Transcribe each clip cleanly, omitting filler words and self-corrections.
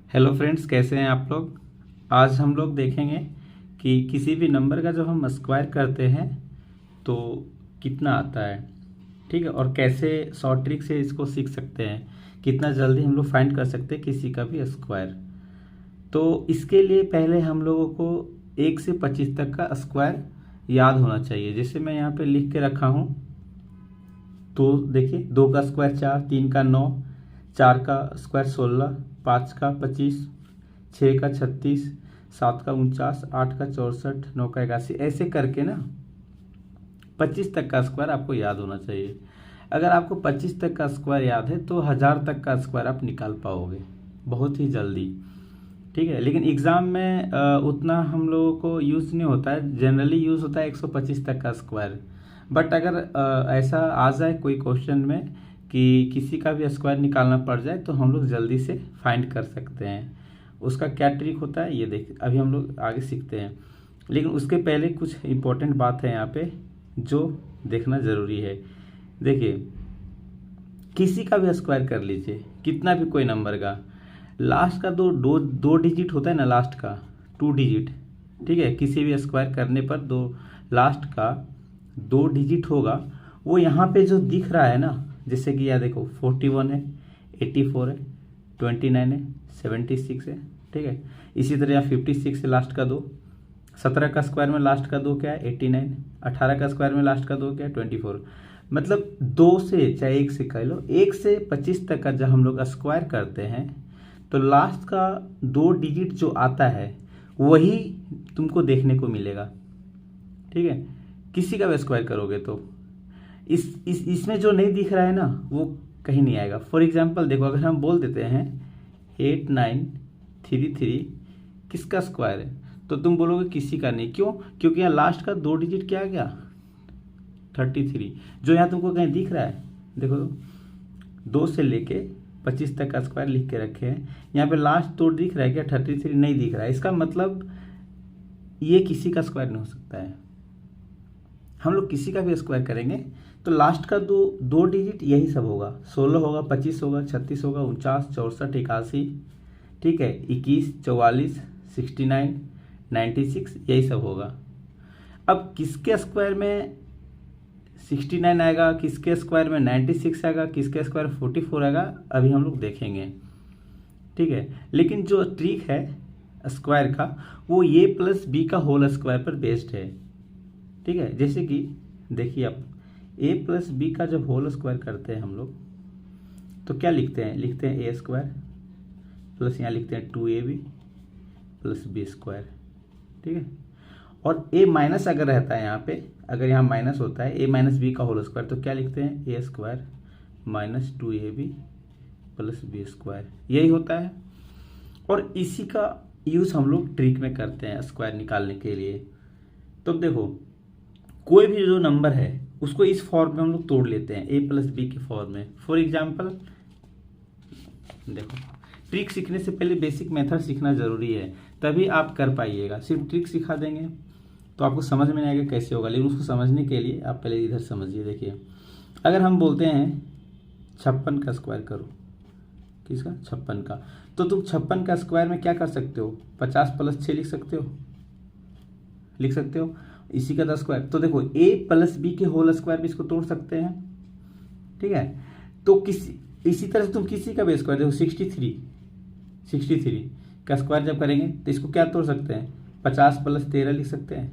Hello friends, कैसे हैं आप लोग। आज हम लोग देखेंगे कि किसी भी नंबर का जब हम स्क्वायर करते हैं तो कितना आता है। ठीक है, और कैसे शॉर्ट ट्रिक से इसको सीख सकते हैं, कितना जल्दी हम लोग फाइंड कर सकते हैं किसी का भी स्क्वायर। तो इसके लिए पहले हम लोगों को 1 से 25 तक का स्क्वायर याद होना चाहिए। जैसे मैं यहाँ पे लिख के रखा हूँ, तो देखिए 2 का स्क्वायर 4, 3 का 9, 4 का स्क्वायर 16, 5 का 25, 6 का 36, 7 का 49, 8 का 64, 9 का 81, ऐसे करके ना 25 तक का स्क्वायर आपको याद होना चाहिए। अगर आपको 25 तक का स्क्वायर याद है तो 1000 तक का स्क्वायर आप निकाल पाओगे बहुत ही जल्दी। ठीक है, लेकिन एग्ज़ाम में उतना हम लोगों को यूज़ नहीं होता है। जनरली यूज़ होता है 125 तक का स्क्वायर। बट अगर ऐसा आ जाए कोई क्वेश्चन में कि किसी का भी स्क्वायर निकालना पड़ जाए तो हम लोग जल्दी से फाइंड कर सकते हैं। उसका क्या ट्रिक होता है ये देख अभी हम लोग आगे सीखते हैं। लेकिन उसके पहले कुछ इम्पोर्टेंट बात है यहाँ पे जो देखना ज़रूरी है। देखिए, किसी का भी स्क्वायर कर लीजिए, कितना भी कोई नंबर का, लास्ट का दो डिजिट होता है ना, लास्ट का 2 डिजिट। ठीक है, किसी भी स्क्वायर करने पर लास्ट का 2 डिजिट होगा। वो यहाँ पे जो दिख रहा है ना, जैसे कि यह देखो 41 है, 84 है, 29 है, 76 है। ठीक है, इसी तरह यहाँ 56 है लास्ट का 2, 17 का स्क्वायर में लास्ट का 2 क्या है 89, 18 का स्क्वायर में लास्ट का 2 क्या है 24। मतलब 2 से चाहे 1 से कह लो, 1 से 25 तक का जब हम लोग स्क्वायर करते हैं तो लास्ट का 2 डिजिट जो आता है वही तुमको देखने को मिलेगा। ठीक है, किसी का भी स्क्वायर करोगे तो इसमें जो नहीं दिख रहा है ना वो कहीं नहीं आएगा। फॉर एग्जांपल देखो, अगर हम बोल देते हैं 8933 किसका स्क्वायर है तो तुम बोलोगे किसी का नहीं। क्यों? क्योंकि यहाँ लास्ट का 2 डिजिट क्या आ गया 33, जो यहाँ तुमको कहीं दिख रहा है। देखो 2 से लेके 25 तक का स्क्वायर लिख के रखे हैं, यहाँ पे लास्ट 2 दिख रहा है क्या 33 नहीं दिख रहा है। इसका मतलब ये किसी का स्क्वायर नहीं हो सकता है। हम लोग किसी का भी स्क्वायर करेंगे तो लास्ट का दो डिजिट यही सब होगा, 16 होगा, 25 होगा, 36 होगा, 49, 64, 81। ठीक है, 21, 44, 69, 96 यही सब होगा। अब किसके स्क्वायर में 69 आएगा, किसके स्क्वायर में 96 आएगा, किसके स्क्वायर 44 आएगा, अभी हम लोग देखेंगे। ठीक है, लेकिन जो ट्रिक है स्क्वायर का वो a प्लस बी का होल स्क्वायर पर बेस्ड है। ठीक है, जैसे कि देखिए आप a प्लस बी का जब होल स्क्वायर करते हैं हम लोग तो क्या लिखते हैं ए स्क्वायर प्लस यहाँ लिखते हैं 2ab प्लस बी स्क्वायर। ठीक है, और a माइनस अगर रहता है यहाँ पे, अगर यहाँ माइनस होता है a माइनस बी का होल स्क्वायर तो क्या लिखते हैं A square minus 2ab plus B square, यही होता है। और इसी का यूज़ हम लोग ट्रिक में करते हैं स्क्वायर निकालने के लिए। तो देखो, कोई भी जो नंबर है उसको इस फॉर्म में हम लोग तोड़ लेते हैं a प्लस बी के फॉर्म में। फॉर एग्जाम्पल देखो, ट्रिक सीखने से पहले बेसिक मेथड सीखना ज़रूरी है, तभी आप कर पाइएगा। सिर्फ ट्रिक सिखा देंगे तो आपको समझ में नहीं आएगा कैसे होगा, लेकिन उसको समझने के लिए आप पहले इधर समझिए। देखिए, अगर हम बोलते हैं 56 का स्क्वायर करो, किसका 56 का, तो तुम 56 का स्क्वायर में क्या कर सकते हो 50 प्लस 6 लिख सकते हो इसी का 10 स्क्वायर। तो देखो a प्लस बी के होल स्क्वायर भी इसको तोड़ सकते हैं। ठीक है, तो इसी तरह से तुम किसी का भी स्क्वायर देखो 63 का स्क्वायर जब करेंगे तो इसको क्या तोड़ सकते हैं 50 प्लस 13 लिख सकते हैं।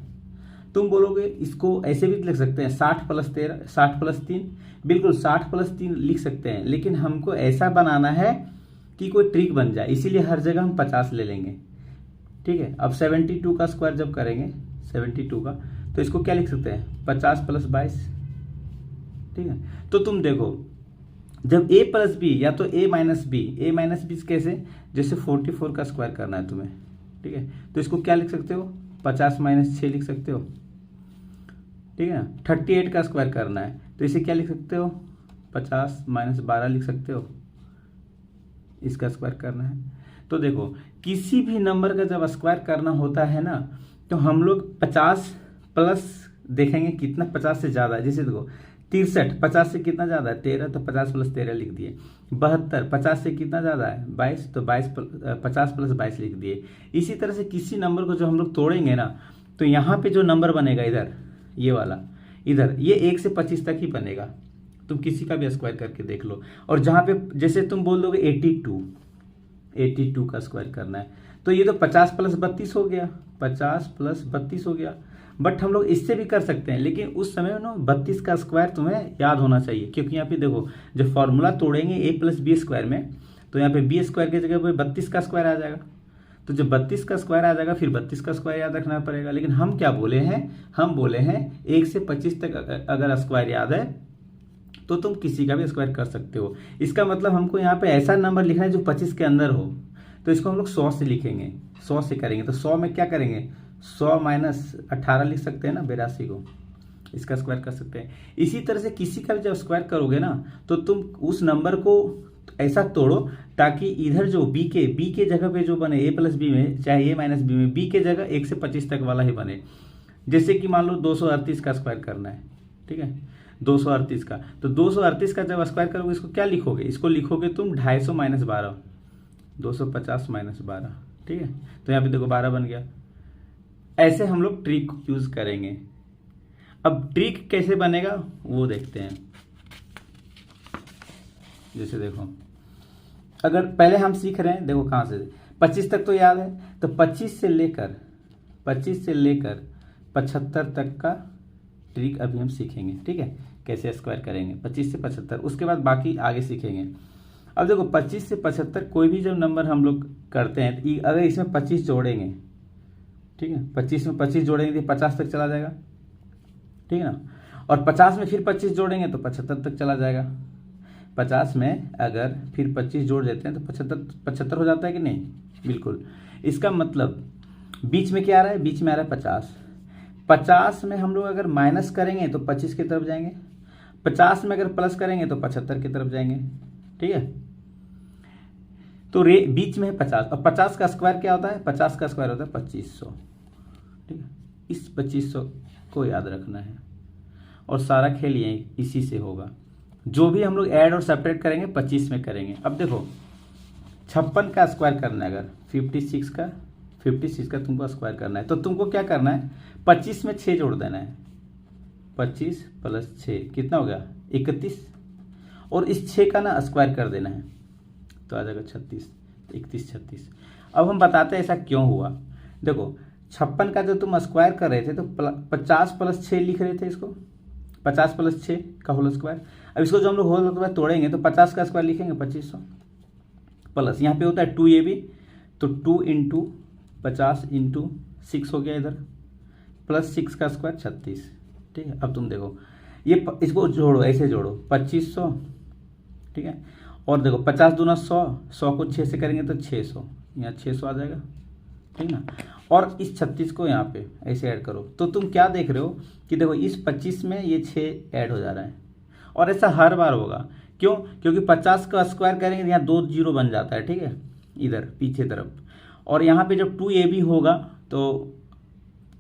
तुम बोलोगे इसको ऐसे भी लिख सकते हैं 60 प्लस 13, 60 प्लस 3, बिल्कुल 60 प्लस 3 लिख सकते हैं, लेकिन हमको ऐसा बनाना है कि कोई ट्रिक बन जाए, इसीलिए हर जगह हम 50 ले लेंगे। ठीक है, अब 72 का स्क्वायर जब करेंगे 72 का तो इसको क्या लिख सकते हैं 50 प्लस 22। ठीक है, तो तुम देखो जब a प्लस बी या तो a माइनस बी कैसे, जैसे 44 का स्क्वायर करना है तुम्हें। ठीक है, तो इसको क्या लिख सकते हो 50 माइनस 6 लिख सकते हो। ठीक है, 38 का स्क्वायर करना है तो इसे क्या लिख सकते हो 50 माइनस 12 लिख सकते हो, इसका स्क्वायर करना है। तो देखो, किसी भी नंबर का जब स्क्वायर करना होता है ना तो हम लोग 50 प्लस देखेंगे कितना 50 से ज़्यादा है। जैसे देखो 63, 50 से कितना ज़्यादा है 13, तो 50 प्लस 13 लिख दिए। 72, 50 से कितना ज़्यादा है 22, तो 50 प्लस 22 लिख दिए। इसी तरह से किसी नंबर को जो हम लोग तोड़ेंगे ना, तो यहाँ पे जो नंबर बनेगा इधर, ये वाला इधर, ये 1 से 25 तक ही बनेगा। तुम किसी का भी स्क्वायर करके देख लो। और जहाँ पे जैसे तुम बोल दोगे 82 का स्क्वायर करना है, तो ये तो 50 प्लस 32 हो गया, 50 प्लस 32 हो गया। बट हम लोग इससे भी कर सकते हैं, लेकिन उस समय ना 32 का स्क्वायर तुम्हें याद होना चाहिए, क्योंकि यहाँ पे देखो जब फॉर्मूला तोड़ेंगे a प्लस बी स्क्वायर में, तो यहाँ पे बी स्क्वायर की जगह पे 32 का स्क्वायर आ जाएगा। तो जब 32 का स्क्वायर आ जाएगा, फिर 32 का स्क्वायर याद रखना पड़ेगा। लेकिन हम क्या बोले हैं, हम बोले हैं 1 से 25 तक अगर स्क्वायर याद है तो तुम किसी का भी स्क्वायर कर सकते हो। इसका मतलब हमको यहाँ पे ऐसा नंबर लिखना है जो 25 के अंदर हो, तो इसको हम लोग 100 से लिखेंगे, 100 से करेंगे। तो 100 में क्या करेंगे, 100 माइनस 18 लिख सकते हैं ना, 82 को इसका स्क्वायर कर सकते हैं। इसी तरह से किसी का भी जब स्क्वायर करोगे ना, तो तुम उस नंबर को ऐसा तोड़ो ताकि इधर जो बी के जगह पे जो बने a प्लस बी में, चाहे a माइनस बी में, बी के जगह 1 से 25 तक वाला ही बने। जैसे कि मान लो 238 का स्क्वायर करना है, ठीक है, 238 का, तो 238 का जब स्क्वायर करोगे इसको क्या लिखोगे, इसको लिखोगे तुम 250 माइनस 12, 250 माइनस 12, ठीक है। तो यहाँ पे देखो 12 बन गया। ऐसे हम लोग ट्रिक यूज करेंगे। अब ट्रिक कैसे बनेगा वो देखते हैं। जैसे देखो, अगर पहले हम सीख रहे हैं, देखो कहाँ से 25 तक तो याद है, तो 25 से लेकर 75 तक का ट्रिक अभी हम सीखेंगे, ठीक है, कैसे स्क्वायर करेंगे 25 से 75। उसके बाद बाकी आगे सीखेंगे। अब देखो 25 से 75 कोई भी जब नंबर हम लोग करते हैं, तो अगर इसमें 25 जोड़ेंगे, ठीक है, 25 में 25 जोड़ेंगे तो 50 तक चला जाएगा, ठीक है ना। और 50 में फिर 25 जोड़ेंगे तो 75 तक चला जाएगा। 50 में अगर फिर 25 जोड़ देते हैं तो 75 हो जाता है कि नहीं, बिल्कुल। इसका मतलब बीच में क्या आ रहा है, बीच में आ रहा है 50 में हम लोग अगर माइनस करेंगे तो 25 की तरफ जाएंगे, 50 में अगर प्लस करेंगे तो 75 की तरफ जाएंगे, ठीक है। तो बीच में है 50, और 50 का स्क्वायर क्या होता है, 50 का स्क्वायर होता है 2500, ठीक है। इस 2500 को याद रखना है, और सारा खेल यही इसी से होगा। जो भी हम लोग ऐड और सेपरेट करेंगे 25 में करेंगे। अब देखो 56 का स्क्वायर करना है, अगर 56 का तुमको स्क्वायर करना है, तो तुमको क्या करना है, 25 में 6 जोड़ देना है, 25 प्लस 6 कितना हो गया 31, और इस 6 का ना स्क्वायर कर देना है, तो आ जाएगा 36, 31 36। अब हम बताते हैं ऐसा क्यों हुआ। देखो 56 का जो तुम स्क्वायर कर रहे थे, तो 50 प्लस 6 लिख रहे थे इसको, 50 प्लस 6 का होल स्क्वायर। अब इसको जो हम लोग होल स्क्वायर तोड़ेंगे तो 50 का स्क्वायर लिखेंगे 2500, प्लस यहाँ पे होता है 2ab, तो 2 इंटू 50 इंटू 6 हो गया इधर, प्लस 6 का स्क्वायर 36, ठीक है। अब तुम देखो ये इसको जोड़ो, ऐसे जोड़ो 2500, ठीक है, और देखो 50 दूना 100, 100 को 6 से करेंगे तो 600, यहाँ 600 आ जाएगा, ठीक ना। और इस 36 को यहाँ पे ऐसे ऐड करो, तो तुम क्या देख रहे हो कि देखो इस 25 में ये 6 ऐड हो जा रहा है, और ऐसा हर बार होगा। क्यों, क्योंकि 50 का स्क्वायर करेंगे तो यहाँ 2 0 बन जाता है, ठीक है, इधर पीछे तरफ। और यहाँ पे जब 2ab होगा, तो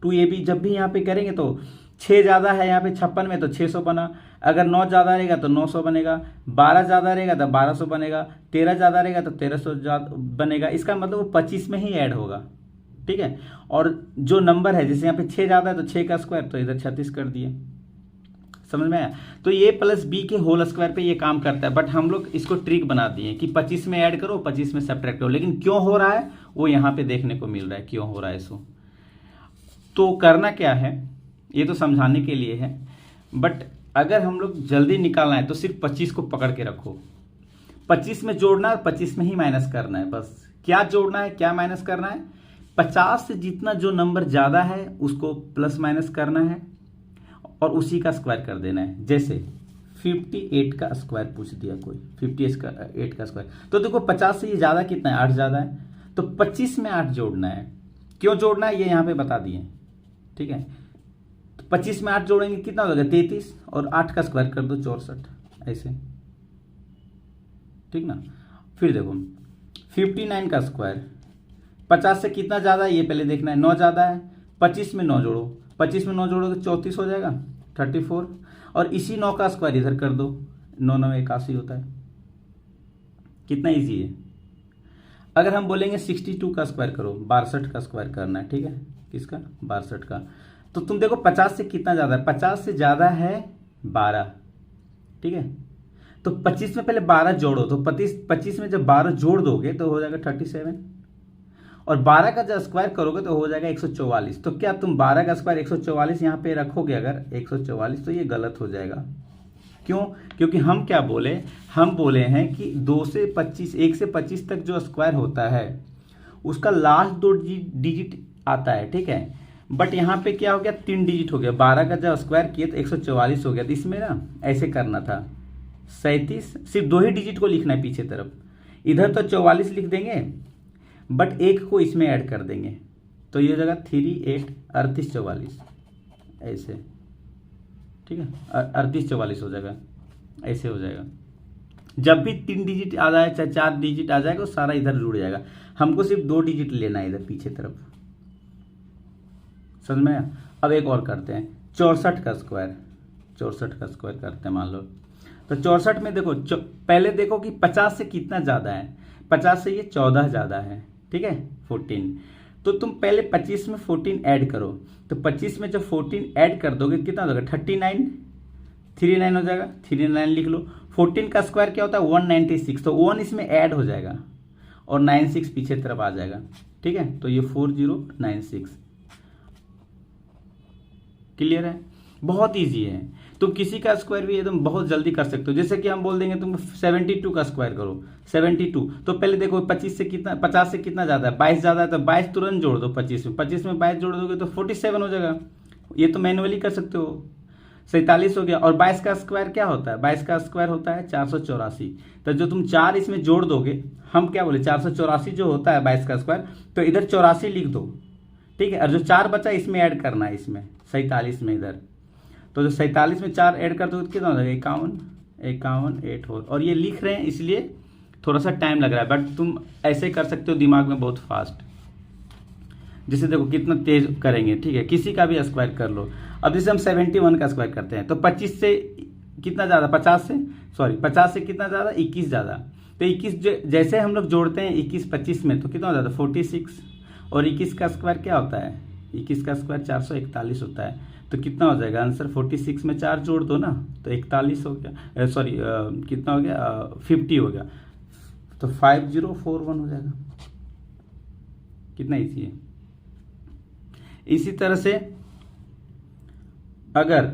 2ab जब भी यहाँ पे करेंगे तो 6 ज़्यादा है यहाँ पे 56 में, तो 600 बना। अगर 9 ज़्यादा रहेगा तो 900 बनेगा, 12 ज़्यादा रहेगा तो 1200 बनेगा, 13 ज़्यादा रहेगा तो 1300 बनेगा। इसका मतलब वो 25 में ही ऐड होगा, ठीक है। और जो नंबर है, जैसे यहाँ पे 6 ज़्यादा है तो 6 का स्क्वायर, तो इधर 36 कर दिए, समझ में आया। तो ये प्लस बी के होल स्क्वायर पे ये काम करता है, बट हम लोग इसको ट्रिक बना दिए कि 25 में ऐड करो, 25 में सब्ट्रैक्ट करो। लेकिन क्यों हो रहा है वो यहाँ पे देखने को मिल रहा है, क्यों हो रहा है इसको। तो करना क्या है, ये तो समझाने के लिए है, बट अगर हम लोग जल्दी निकालना है तो सिर्फ 25 को पकड़ के रखो। 25 में जोड़ना है और 25 में ही माइनस करना है, बस। क्या जोड़ना है, क्या माइनस करना है, 50 से जितना जो नंबर ज़्यादा है उसको प्लस माइनस करना है और उसी का स्क्वायर कर देना है। जैसे 58 का स्क्वायर पूछ दिया कोई, 58 का स्क्वायर, तो देखो 50 से ये ज़्यादा कितना है, 8 ज़्यादा है, तो 25 में 8 जोड़ना है। क्यों जोड़ना है ये यहाँ पे बता दिए, ठीक है। तो 25 में 8 जोड़ेंगे कितना हो जाएगा 33, और 8 का स्क्वायर कर दो 64, ऐसे, ठीक ना। फिर देखो 59 का स्क्वायर, 50 से कितना ज़्यादा है ये पहले देखना है, 9 ज़्यादा है, 25 में 9 जोड़ो, 25 में 9 जोड़ोगे 34 हो जाएगा 34, और इसी 9 का स्क्वायर इधर कर दो, 9 9 81 होता है। कितना इजी है। अगर हम बोलेंगे 62 का स्क्वायर करो, 62 का स्क्वायर करना है, ठीक है, किसका, 62 का, तो तुम देखो 50 से कितना ज़्यादा है, 50 से ज़्यादा है 12, ठीक है। तो 25 में पहले 12 जोड़ो, तो 25 में जब 12 जोड़ दोगे तो हो जाएगा 37, और 12 का जब स्क्वायर करोगे तो हो जाएगा 144। तो क्या तुम 12 का स्क्वायर 144 यहाँ पे रखोगे, अगर 144, तो ये गलत हो जाएगा। क्यों? क्योंकि हम क्या बोले, हम बोले हैं कि 2 से 25, 1 से 25 तक जो स्क्वायर होता है उसका लास्ट 2 डिजिट आता है, ठीक है। बट यहाँ पे क्या हो गया, 3 डिजिट हो गया। 12 का जब स्क्वायर किए तो 144 हो गया। तो इसमें ना ऐसे करना था, 37 सिर्फ 2 ही डिजिट को लिखना है पीछे तरफ, इधर तो 44 लिख देंगे बट 1 को इसमें ऐड कर देंगे, तो ये हो जाएगा 3 8 38 44, ऐसे, ठीक है, 38 44 हो जाएगा, ऐसे हो जाएगा। जब भी 3 डिजिट आ जाए चाहे 4 डिजिट आ जाएगा, वो सारा इधर जुड़ जाएगा। हमको सिर्फ 2 डिजिट लेना है इधर पीछे तरफ, समझ में आया। अब एक और करते हैं, 64 का स्क्वायर, 64 का स्क्वायर करते हैं मान लो। तो 64 में देखो, पहले देखो कि 50 से कितना ज़्यादा है, 50 से ये 14 ज़्यादा है, ठीक है, 14। तो तुम पहले 25 में 14 ऐड करो, तो 25 में जब 14 ऐड कर दोगे कितना हो जाएगा, 39, 39 हो जाएगा, 39 लिख लो। 14 का स्क्वायर क्या होता है, 196, तो 1 इसमें ऐड हो जाएगा और 96 पीछे तरफ आ जाएगा, ठीक है। तो ये 4096, क्लियर है, बहुत इजी है। तुम किसी का स्क्वायर भी एकदम बहुत जल्दी कर सकते हो। जैसे कि हम बोल देंगे तुम 72 का स्क्वायर करो, 72, तो पहले देखो 25 से कितना, 50 से कितना ज़्यादा है, 22 ज़्यादा है, तो 22 तुरंत जोड़ दो 25 में, 25 में 22 जोड़ दोगे तो 47 हो जाएगा। ये तो मैनुअली कर सकते हो। 47 हो गया। और 22 का स्क्वायर क्या होता है, 22 का स्क्वायर होता है 484। तो जो तुम 4 इसमें जोड़ दोगे, हम क्या बोले 484 जो होता है 22 का स्क्वायर, तो इधर 84 लिख दो, ठीक है। और जो 4 बचा इसमें ऐड करना है, इसमें 47 में इधर, तो जो 47 में 4 ऐड कर दो तो कितना हो जाएगा, 51, 51 8 हो। और ये लिख रहे हैं इसलिए थोड़ा सा टाइम लग रहा है, बट तुम ऐसे कर सकते हो दिमाग में बहुत फास्ट। जैसे देखो कितना तेज करेंगे, ठीक है, किसी का भी स्क्वायर कर लो। अब जैसे हम 71 का स्क्वायर करते हैं, तो 25 से कितना ज़्यादा, 50 से कितना ज़्यादा, 21 ज़्यादा। तो 21 जैसे हम लोग जोड़ते हैं 21 25 में, तो कितना हो जाता है 46। और 21 का स्क्वायर क्या होता है, 21 का स्क्वायर 441 होता है। तो कितना हो जाएगा आंसर, 46 में 4 जोड़ दो ना, तो 41 हो गया, सॉरी कितना हो गया, 50 हो गया, तो 5041 हो जाएगा। कितना इजी है। इसी तरह से अगर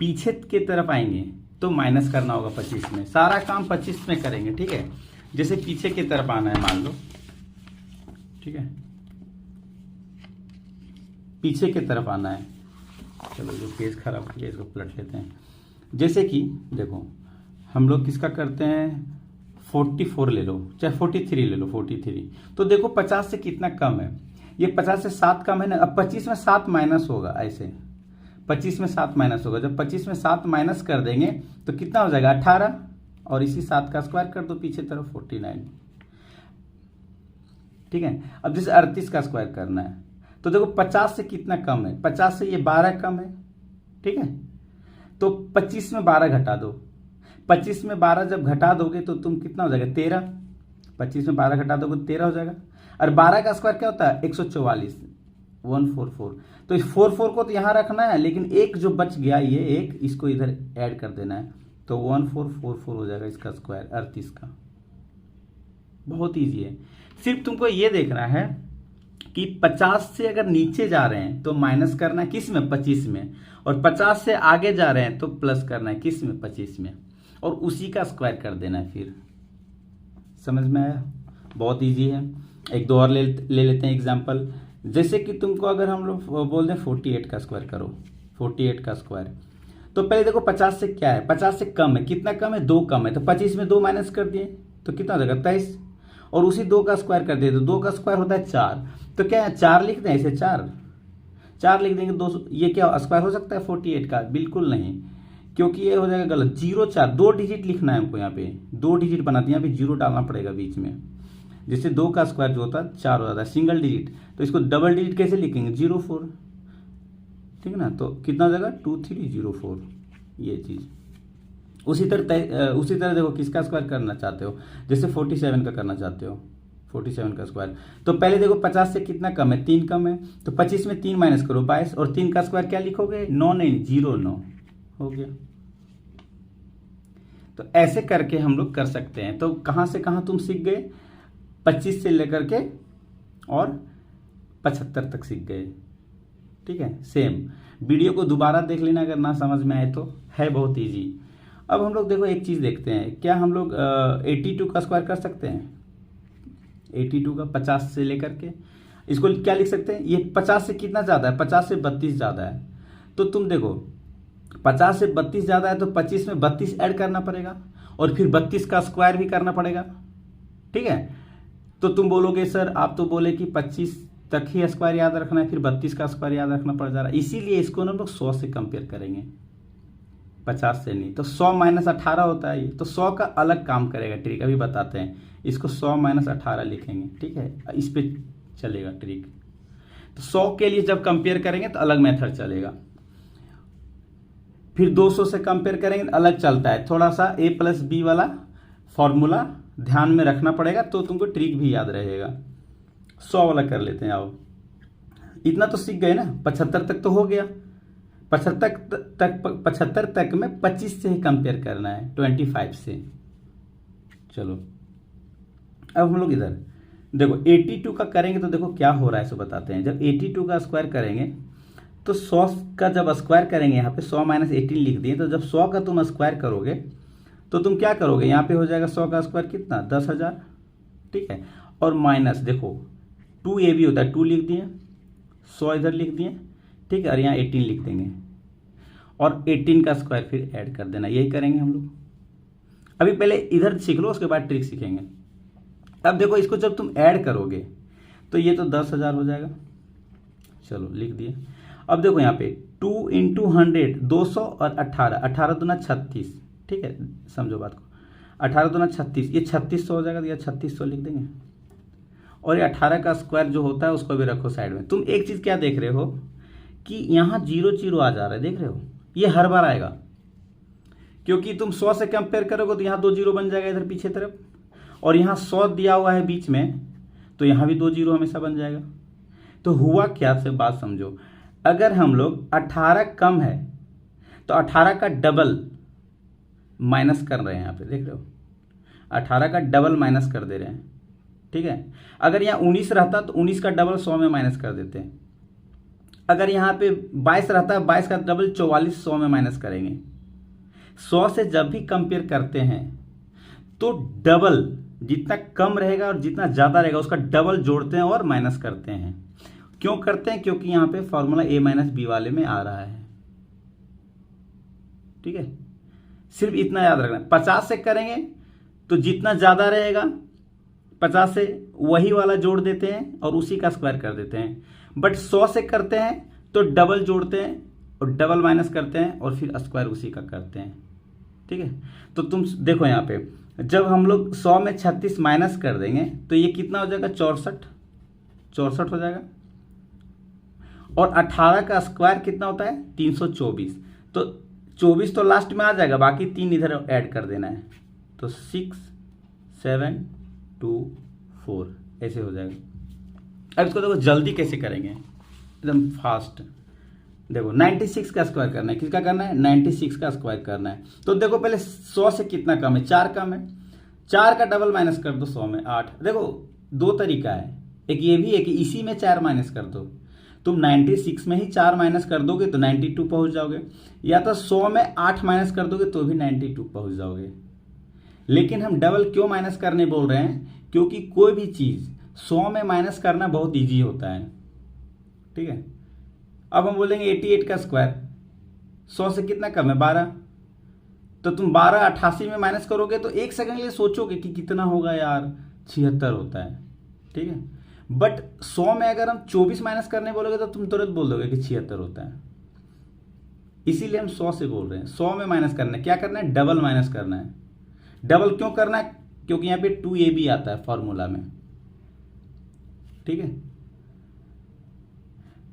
पीछे के तरफ आएंगे तो माइनस करना होगा 25 में, सारा काम 25 में करेंगे, ठीक है। जैसे पीछे की तरफ आना है मान लो, ठीक है, पीछे की तरफ आना है। चलो जो पेज खराब किया इसको पलट लेते हैं। जैसे कि देखो हम लोग किसका करते हैं, 44 ले लो, चाहे 43 ले लो, 43। तो देखो 50 से कितना कम है, ये 50 से 7 कम है ना। अब 25 में 7 माइनस होगा, ऐसे 25 में 7 माइनस होगा। जब 25 में 7 माइनस कर देंगे तो कितना हो जाएगा, 18। और इसी 7 का स्क्वायर कर दो पीछे तरफ, 49, ठीक है। अब जैसे 38 का स्क्वायर करना है, तो देखो 50 से कितना कम है, 50 से ये 12 कम है, ठीक है। तो 25 में 12 घटा दो, 25 में 12 जब घटा दोगे तो तुम कितना हो जाएगा, 13। 25 में 12 घटा दोगे तो 13 हो जाएगा। और 12 का स्क्वायर क्या होता है, 144, 144। तो इस 44 को तो यहाँ रखना है, लेकिन एक जो बच गया ये एक, इसको इधर ऐड कर देना है, तो 1444 हो जाएगा इसका स्क्वायर, 38 का। बहुत ईजी है। सिर्फ तुमको ये देखना है कि 50 से अगर नीचे जा रहे हैं तो माइनस करना है किस में, 25 में। और 50 से आगे जा रहे हैं तो प्लस करना है किस में, 25 में। और उसी का स्क्वायर कर देना है फिर। समझ में आया, बहुत इजी है। एक दो और ले लेते हैं एग्जांपल। जैसे कि तुमको अगर हम लोग बोल दें 48 का स्क्वायर करो, 48 का स्क्वायर, तो पहले देखो 50 से क्या है, 50 से कम है, कितना कम है, 2 कम है। तो 25 में 2 माइनस कर दिए तो कितना हो जाएगा, 23। और उसी 2 का स्क्वायर कर दिए तो 2 का स्क्वायर होता है 4। तो क्या है, 4 लिख दें, ऐसे 4 लिख देंगे, 200। ये क्या स्क्वायर हो सकता है 48 का, बिल्कुल नहीं, क्योंकि ये हो जाएगा गलत। 0 4 2 डिजिट लिखना है हमको, यहाँ पे 2 डिजिट बना दिया, यहाँ पे 0 डालना पड़ेगा बीच में। जैसे 2 का स्क्वायर जो होता है 4 हो जाता है, सिंगल डिजिट। तो इसको डबल डिजिट कैसे लिखेंगे, 04, ठीक है ना। तो कितना हो जाएगा, 2304, ये चीज़ उसी तरह देखो किसका स्क्वायर करना चाहते हो, जैसे 47 का करना चाहते हो, 47 का स्क्वायर। तो पहले देखो 50 से कितना कम है, 3 कम है, तो 25 में 3 माइनस करो 22, और 3 का स्क्वायर क्या लिखोगे, 9 नहीं 09 हो गया। तो ऐसे करके हम लोग कर सकते हैं। तो कहाँ से कहाँ तुम सीख गए, 25 से लेकर के और 75 तक सीख गए। ठीक है, सेम वीडियो को दोबारा देख लेना अगर ना समझ में आए तो, है बहुत इजी। अब हम लोग देखो एक चीज़ देखते हैं, क्या हम लोग 82 का स्क्वायर कर सकते हैं, 82 का 50 से लेकर के, इसको क्या लिख सकते हैं, ये 50 से कितना ज़्यादा है, 50 से 32 ज़्यादा है। तो तुम देखो 50 से 32 ज़्यादा है तो 25 में 32 ऐड करना पड़ेगा, और फिर 32 का स्क्वायर भी करना पड़ेगा। ठीक है, तो तुम बोलोगे सर आप तो बोले कि 25 तक ही स्क्वायर याद रखना है, फिर 32 का स्क्वायर याद रखना पड़ जा रहा है। इसीलिए इसको ना हम लोग 100 से कंपेयर करेंगे, 50 से नहीं। तो 100 माइनस 18 होता है ये, तो 100 का अलग काम करेगा ट्रिक, अभी बताते हैं। इसको 100 माइनस 18 लिखेंगे, ठीक है, इस पे चलेगा ट्रिक। तो 100 के लिए जब कंपेयर करेंगे तो अलग मेथड चलेगा, फिर 200 से कंपेयर करेंगे तो अलग चलता है। थोड़ा सा a प्लस बी वाला फॉर्मूला ध्यान में रखना पड़ेगा, तो तुमको ट्रिक भी याद रहेगा। 100 वाला कर लेते हैं। आओ, इतना तो सीख गए ना, 75 तक तो हो गया। 75 तक में 25 से ही कंपेयर करना है, 25 से। चलो अब हम लोग इधर देखो 82 का करेंगे तो देखो क्या हो रहा है, सो बताते हैं। जब 82 का स्क्वायर करेंगे तो 100 का जब स्क्वायर करेंगे, यहाँ पे 100 माइनस 18 लिख दिए, तो जब 100 का तुम स्क्वायर करोगे तो तुम क्या करोगे, यहाँ पे हो जाएगा 100 का स्क्वायर कितना, 10,000। ठीक है, और माइनस देखो 2a भी होता है, 2 लिख दिए, 100 इधर लिख दिए। ठीक है, और यहाँ 18 लिख देंगे, और 18 का स्क्वायर फिर ऐड कर देना। यही करेंगे हम लोग। अभी पहले इधर सीख लो, उसके बाद ट्रिक सीखेंगे। अब देखो इसको जब तुम ऐड करोगे तो ये तो 10,000 हो जाएगा। चलो लिख दिए। अब देखो यहाँ पे 2 इंटू 100 200 और 18, 18 दूना 36। ठीक है, समझो बात को, 18 दूना 36, ये 3600 हो जाएगा, तो ये 3600 लिख देंगे। और ये 18 का स्क्वायर जो होता है उसको भी रखो साइड में। तुम एक चीज़ क्या देख रहे हो कि यहाँ 0 0 आ जा रहा है, देख रहे हो, ये हर बार आएगा, क्योंकि तुम 100 से कंपेयर करोगे तो यहाँ 2 0 बन जाएगा इधर पीछे तरफ, और यहाँ 100 दिया हुआ है बीच में, तो यहाँ भी 2 0 हमेशा बन जाएगा। तो हुआ क्या, से बात समझो, अगर हम लोग 18 कम है तो 18 का डबल माइनस कर रहे हैं, यहाँ पे देख रहे हो, 18 का डबल माइनस कर दे रहे हैं। ठीक है, अगर यहाँ 19 रहता तो 19 का डबल 100 में माइनस कर देते हैं। अगर यहाँ पे 22 रहता है, 22 का डबल 44 100 में माइनस करेंगे। 100 से जब भी कंपेयर करते हैं तो डबल, जितना कम रहेगा और जितना ज़्यादा रहेगा उसका डबल जोड़ते हैं और माइनस करते हैं। क्यों करते हैं, क्योंकि यहाँ पे फॉर्मूला a माइनस बी वाले में आ रहा है। ठीक है, सिर्फ इतना याद रखना। 50 से करेंगे तो जितना ज़्यादा रहेगा 50 से वही वाला जोड़ देते हैं और उसी का स्क्वायर कर देते हैं। बट 100 से करते हैं तो डबल जोड़ते हैं और डबल माइनस करते हैं और फिर स्क्वायर उसी का करते हैं। ठीक है, तो तुम देखो यहाँ पे जब हम लोग 100 में 36 माइनस कर देंगे तो ये कितना हो जाएगा, 64 हो जाएगा। और 18 का स्क्वायर कितना होता है, 324। तो 24 तो लास्ट में आ जाएगा, बाकी 3 इधर ऐड कर देना है, तो 6 7 2 4 ऐसे हो जाएगा। अब इसको देखो जल्दी कैसे करेंगे, एकदम फास्ट। देखो 96 का स्क्वायर करना है, किसका करना है, 96 का स्क्वायर करना है। तो देखो पहले 100 से कितना कम है, 4 कम है, 4 का डबल माइनस कर दो 100 में 8। देखो 2 तरीका है, एक ये भी है कि इसी में 4 माइनस कर दो। तुम 96 में ही 4 माइनस कर दोगे तो 92 पहुंच जाओगे, या तो 100 में 8 माइनस कर दोगे तो भी 92 पहुंच जाओगे। लेकिन हम डबल क्यों माइनस करने बोल रहे हैं, क्योंकि कोई भी चीज़ 100 में माइनस करना बहुत ईजी होता है। ठीक है, अब हम बोलेंगे 88 का स्क्वायर, 100 से कितना कम है, 12। तो तुम 12 88 में माइनस करोगे तो एक सेकंड के लिए सोचोगे कि कितना होगा यार, 76 होता है। ठीक है, बट 100 में अगर हम 24 माइनस करने बोलोगे तो तुम तुरंत बोल दोगे कि 76 होता है। इसीलिए हम 100 से बोल रहे हैं। 100 में माइनस करना है, क्या करना है, डबल माइनस करना है। डबल क्यों करना है, क्योंकि यहाँ पे 2ab आता है फॉर्मूला में। ठीक है,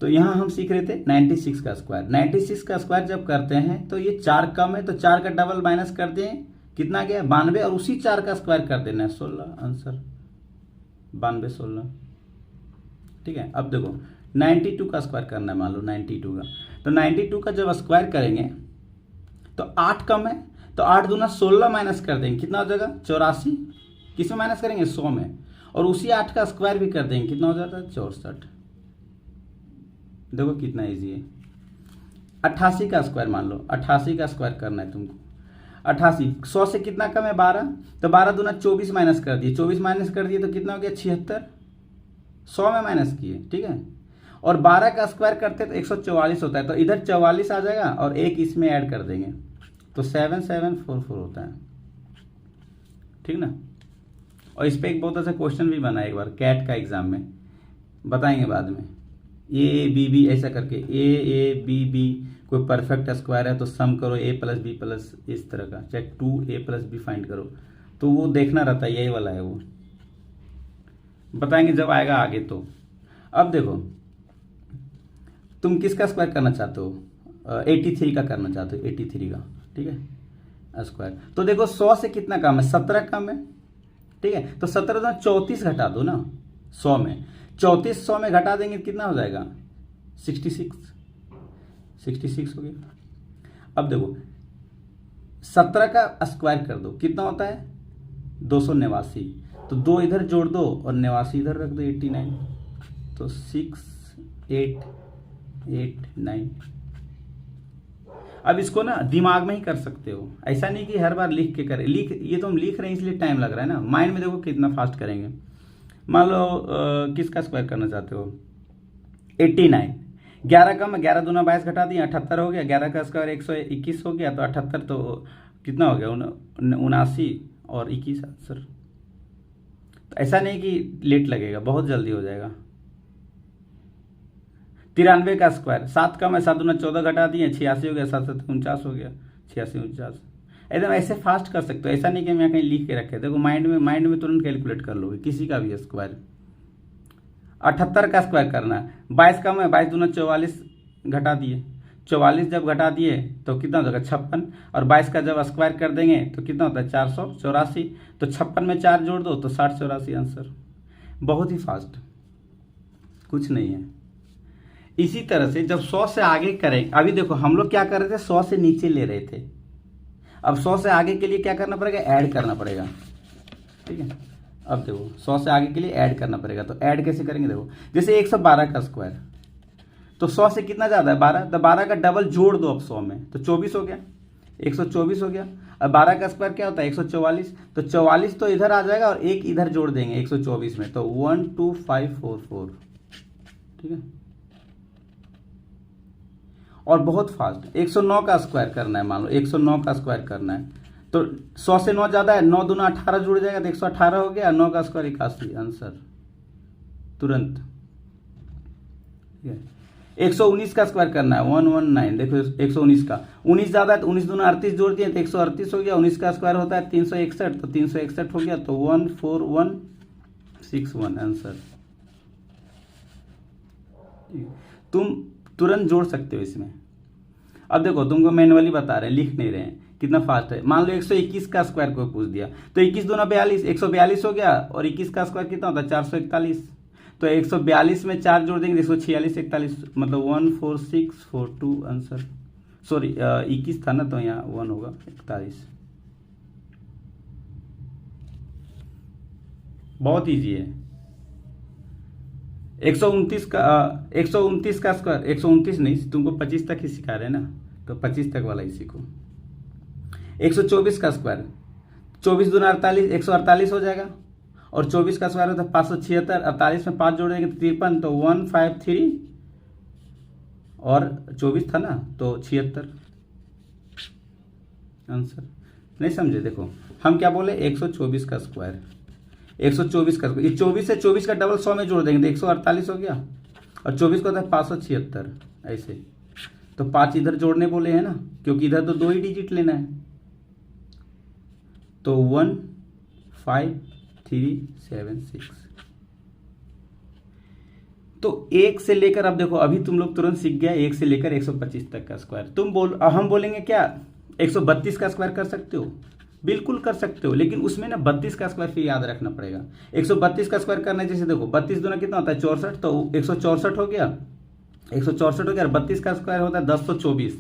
तो यहाँ हम सीख रहे थे 96 का स्क्वायर। 96 का स्क्वायर जब करते हैं तो ये 4 कम है, तो 4 का डबल माइनस कर दें, कितना गया 92, और उसी 4 का स्क्वायर कर देना है 16, आंसर 92 16। ठीक है, अब देखो 92 का स्क्वायर करना है, मान लो 92 का, तो 92 का जब स्क्वायर करेंगे तो 8 कम है, तो 8 दूना 16 माइनस कर देंगे, कितना हो जाएगा 84। किस में माइनस करेंगे 100 में, और उसी 8 का स्क्वायर भी कर देंगे, कितना हो जाता है 64। देखो कितना इजी है। 88 का स्क्वायर मान लो, 88 का स्क्वायर करना है तुमको। 88 100 से कितना कम है 12, तो 12 दूना 24 माइनस कर दिए, 24 माइनस कर दिए तो कितना हो गया 76, 100 में माइनस किए। ठीक है, और 12 का स्क्वायर करते तो 144 होता है, तो इधर 44 आ जाएगा और एक इसमें ऐड कर देंगे तो 7744 होता है। ठीक ना, और इस पर एक बहुत अच्छा क्वेश्चन भी बना है एक बार कैट का एग्जाम में, बताएंगे बाद में। ए बी बी ऐसा करके, ए बी बी कोई परफेक्ट स्क्वायर है तो सम करो ए प्लस बी प्लस इस तरह का, चाहे 2a प्लस बी फाइंड करो, तो वो देखना रहता है, यही वाला है वो, बताएंगे जब आएगा आगे। तो अब देखो तुम किसका स्क्वायर करना चाहते हो, 83 का करना चाहते हो, 83 का। ठीक है, स्क्वायर तो देखो 100 से कितना कम है 17 कम है। ठीक है, तो 17 में 34 घटा दो ना 100 में, 34 100 में घटा देंगे कितना हो जाएगा 66 हो गया। अब देखो 17 का स्क्वायर कर दो, कितना होता है 289, तो 2 इधर जोड़ दो और 89 इधर रख दो 89, तो 6889। अब इसको ना दिमाग में ही कर सकते हो, ऐसा नहीं कि हर बार लिख के करें, ये तो हम लिख रहे हैं इसलिए टाइम लग रहा है ना, माइंड में देखो कितना फास्ट करेंगे। मान लो किसका स्क्वायर करना चाहते हो 89, 11 कम, 11 दूना 22 घटा दिए 78 हो गया, 11 का स्क्वायर 121 हो गया, तो 78 तो कितना हो गया 79 और 21 आंसर। तो ऐसा नहीं कि लेट लगेगा, बहुत जल्दी हो जाएगा। 93 का स्क्वायर 7 कम है, 7 दूना 14 घटा दिए 86 हो गया, 7 7 49 हो गया, 86 49। एकदम ऐसे फास्ट कर सकते हो, ऐसा नहीं कि मैं कहीं लिख के रखे, देखो माइंड में तुरंत कैलकुलेट कर लोगे किसी का भी स्क्वायर। 78 का स्क्वायर करना है, 22 कम है, 22 दूना 44 घटा दिए, 44 जब घटा दिए तो कितना हो जाएगा 56, और 22 का जब स्क्वायर कर देंगे तो कितना होता है 484, तो 56 में 4 जोड़ दो तो 60 84 आंसर। बहुत ही फास्ट, कुछ नहीं है। इसी तरह से जब 100 से आगे करें, अभी देखो हम लोग क्या कर रहे थे 100 से नीचे ले रहे थे, अब 100 से आगे के लिए क्या करना पड़ेगा ऐड करना पड़ेगा। ठीक है, अब देखो 100 से आगे के लिए ऐड करना पड़ेगा, तो ऐड कैसे करेंगे देखो, जैसे 112 का स्क्वायर, तो 100 से कितना ज़्यादा है 12, तो 12 का डबल जोड़ दो अब 100 में, तो 24 हो गया, 124 हो गया। अब 12 का स्क्वायर क्या होता है 144, तो 44 तो इधर आ जाएगा और एक इधर जोड़ देंगे 124 में, तो 12544। ठीक है, और बहुत फास्ट 109 का स्क्वायर करना है, मान लो 109 का स्क्वायर करना है, तो 100 से 9 ज़्यादा है, 9 दूना 18 जुड़ जाएगा तो 118 हो गया, 9 का स्क्वायर 81 आंसर तुरंत। ठीक है, 119 का स्क्वायर करना है 119, देखो 119 का 19 ज़्यादा है तो 19 दूना 38 जोड़ दिए तो 138 हो गया, 19 का स्क्वायर होता है 361, तो 361 हो गया, तो 14161 आंसर। तुम तुरंत जोड़ सकते हो इसमें। अब देखो तुमको मैनुअली बता रहे हैं, लिख नहीं रहे हैं, कितना फास्ट है। मान लो 121 का स्क्वायर को पूछ दिया, तो 21 दूना 42, 142 हो गया, और 21 का स्क्वायर कितना होता है 441, तो 142 में 4 जोड़ देंगे 146 41, मतलब 14642 आंसर। सॉरी 21 था ना, तो यहाँ 1 होगा 41। बहुत ईजी है। 129 का स्क्वायर, 129 नहीं, तुमको 25 तक ही सिखा रहे हैं ना, तो 25 तक वाला ही सीखो। 124 का स्क्वायर, 24 दूना 48, 148 हो जाएगा, और 24 का स्क्वायर होता है 576, 48 में 5 जोड़ देंगे तो 53, तो 153, और 24 था ना तो 76 आंसर। नहीं समझे, देखो हम क्या बोले 124 का स्क्वायर, 124 का, ये 24 से 24 का डबल 100 में जोड़ देंगे तो 148 हो गया, और 24 का होता है 576 ऐसे, तो 5 इधर जोड़ने बोले हैं ना, क्योंकि इधर तो 2 ही डिजिट लेना है, तो 15376। तो 1 से लेकर, अब देखो अभी तुम लोग तुरंत सीख गया 1 से लेकर 125 तक का स्क्वायर। हम बोलेंगे क्या 132 का स्क्वायर कर सकते हो? बिल्कुल कर सकते हो, लेकिन उसमें ना 32 का स्क्वायर फिर याद रखना पड़ेगा। 132 का स्क्वायर करना है, जैसे देखो 32 दूना कितना होता है 64, तो 164 हो गया, 164 हो गया, और 32 का स्क्वायर होता है 1024।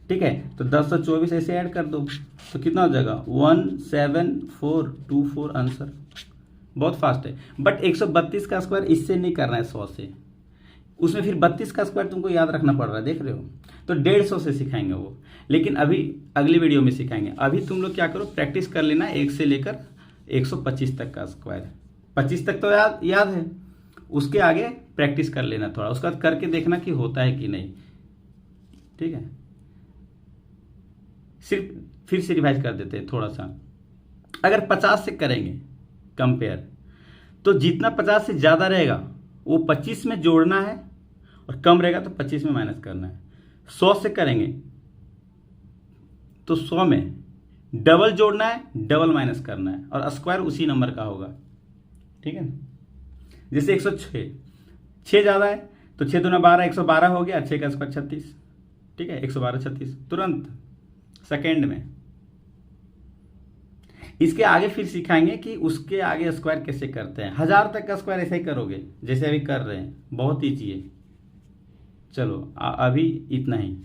ठीक है, तो 1024 ऐसे ऐड कर दो तो कितना हो जाएगा 17424 आंसर। बहुत फास्ट है। बट 132 का स्क्वायर इससे नहीं करना है 100 से, उसमें फिर 32 का स्क्वायर तुमको याद रखना पड़ रहा है, देख रहे हो? तो 150 से सिखाएंगे वो, लेकिन अभी अगली वीडियो में सिखाएंगे। अभी तुम लोग क्या करो, प्रैक्टिस कर लेना 1 से लेकर 125 तक का स्क्वायर। 25 तक तो याद है, उसके आगे प्रैक्टिस कर लेना थोड़ा, उसका करके देखना कि होता है कि नहीं। ठीक है, सिर्फ फिर से रिवाइज कर देते हैं थोड़ा सा। अगर 50 से करेंगे कंपेयर, तो जितना 50 से ज़्यादा रहेगा वो 25 में जोड़ना है, और कम रहेगा तो 25 में माइनस करना है। 100 से करेंगे तो 100 में डबल जोड़ना है, डबल माइनस करना है, और स्क्वायर उसी नंबर का होगा। ठीक है, जैसे 106, 6 ज़्यादा है तो 6 दूना 12, 112 हो गया, 6 का स्क्वायर 36। ठीक है, 112 36 तुरंत सेकेंड में। इसके आगे फिर सिखाएंगे कि उसके आगे स्क्वायर कैसे करते हैं। 1000 तक का स्क्वायर ऐसे ही करोगे जैसे अभी कर रहे हैं, बहुत ईजी है। चलो अभी इतना ही।